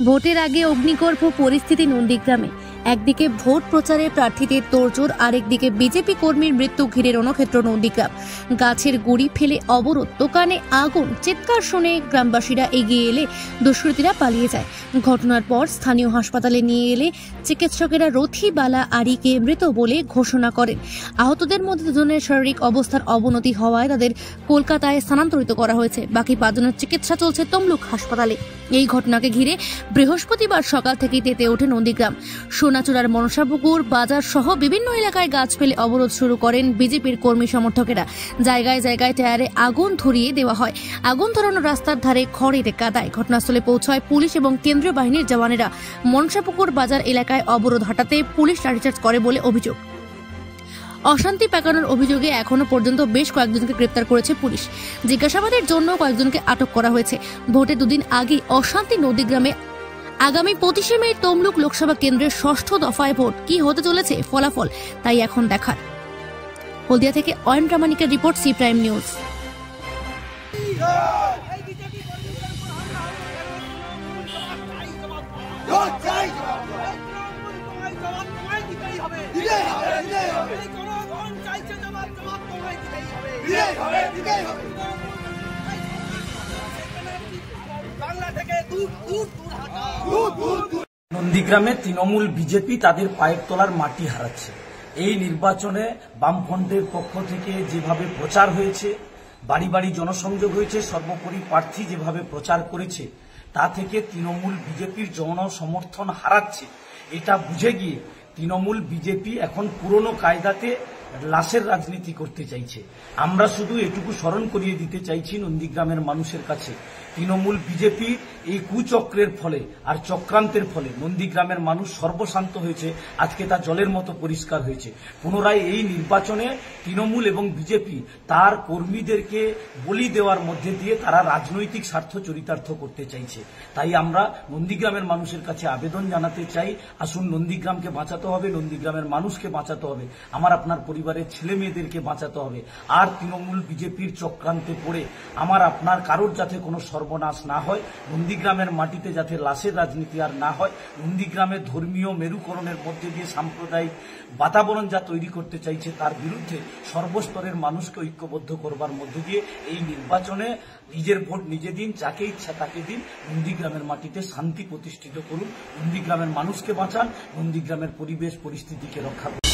ভোটের আগে অগ্নিগর্ভ পরিস্থিতি নন্দীগ্রামে। একদিকে ভোট প্রচারে প্রার্থীদের তোড়জোড়, আরেকদিকে বিজেপি কর্মীর মৃত্যু ঘিরে রণক্ষেত্র নন্দীগ্রাম। গাছের গুড়ি ফেলে অবরোধ, দোকানে আগুন, চিৎকার শুনে গ্রামবাসীরা এগিয়ে এলে দুষ্কৃতীরা পালিয়ে যায়। ঘটনার পর স্থানীয় হাসপাতালে নিয়ে এলে চিকিৎসকেরা রথিবালা আরিকে মৃত বলে ঘোষণা করেন। আহতদের মধ্যে দুজনের শারীরিক অবস্থার অবনতি হওয়ায় তাদের কলকাতায় স্থানান্তরিত করা হয়েছে। বাকি 5 জনের চিকিৎসা চলছে তমলুক হাসপাতালে। এই ঘটনাকে ঘিরে বৃহস্পতিবার সকাল থেকেই তেতে ওঠে নন্দীগ্রাম। সোনাচূড়ার মনসাপুকুর বাজার সহ বিভিন্ন এলাকায় গাছ ফেলে অবরোধ শুরু করেন বিজেপির কর্মী সমর্থকেরা। জায়গায় জায়গায় টায়ারে আগুন ধরিয়ে দেওয়া হয়। আগুন ধরানো রাস্তার ধারে খড়ের কাদায়। ঘটনাস্থলে পৌঁছায় পুলিশ এবং কেন্দ্রীয় বাহিনীর জওয়ানেরা। মনসাপুকুর বাজার এলাকায় অবরোধ হটাতে পুলিশ লাঠিচার্জ করে বলে অভিযোগ। অশান্তি পাকানোর অভিযোগে এখনো পর্যন্ত বেশ কয়েকজনকে গ্রেপ্তার করেছে পুলিশ। জিজ্ঞাসাবাদের জন্য কয়েকজনকে আটক করা হয়েছে। ভোটে 2 দিন আগে অশান্তি নন্দীগ্রামে। আগামী 25 মে তমলুক লোকসভা কেন্দ্রের 6ষ্ঠ দফায় ভোট। কি হতে চলেছে ফলাফল, তাই এখন দেখার। হলদিয়া থেকে অয়ন প্রামাণিকের রিপোর্ট, সি প্রাইম নিউজ। নন্দীগ্রামে তৃণমূল বিজেপি তাদের পায়ের তলার মাটি হারাচ্ছে। এই নির্বাচনে বামফ্রন্টের পক্ষ থেকে যেভাবে প্রচার হয়েছে, বাড়ি বাড়ি জনসংযোগ হয়েছে, সর্বোপরি প্রার্থী যেভাবে প্রচার করেছে, তা থেকে তৃণমূল বিজেপির জনসমর্থন হারাচ্ছে। এটা বুঝে গিয়ে তৃণমূল বিজেপি এখন পুরনো কায়দাতে লাশের রাজনীতি করতে চাইছে। আমরা শুধু এটুকু স্মরণ করিয়ে দিতে চাইছি নন্দীগ্রামের মানুষের কাছে, তৃণমূল বিজেপি এই কুচক্রের ফলে আর চক্রান্তের ফলে নন্দীগ্রামের মানুষ সর্বশান্ত হয়েছে। আজকে তা জলের মতো পরিষ্কার হয়েছে। পুনরায় এই নির্বাচনে তৃণমূল এবং বিজেপি তার কর্মীদেরকে বলি দেওয়ার মধ্যে দিয়ে তারা রাজনৈতিক স্বার্থ চরিতার্থ করতে চাইছে। তাই আমরা নন্দীগ্রামের মানুষের কাছে আবেদন জানাতে চাই, আসুন নন্দীগ্রামকে বাঁচাতে হবে, নন্দীগ্রামের মানুষকে বাঁচাতে হবে, আমার আপনার পরিবারের ছেলে মেয়েদেরকে বাঁচাতে হবে। আর তৃণমূল বিজেপির চক্রান্তে পড়ে আমার আপনার কারোর যাতে কোনো সর্বনাশ না হয়, নন্দীগ্রামের মাটিতে যাতে লাশের রাজনীতি আর না হয়, নন্দীগ্রামের ধর্মীয় মেরুকরণের মধ্যে দিয়ে সাম্প্রদায়িক বাতাবরণ যা তৈরি করতে চাইছে তার বিরুদ্ধে সর্বস্তরের মানুষকে ঐক্যবদ্ধ করবার মধ্যে দিয়ে এই নির্বাচনে নিজের ভোট নিজে দিন, যাকে ইচ্ছা তাকে দিন, নন্দীগ্রামের মাটিতে শান্তি প্রতিষ্ঠিত করুন, নন্দীগ্রামের মানুষকে বাঁচান, নন্দীগ্রামের পরিবেশ পরিস্থিতিকে রক্ষা করুন।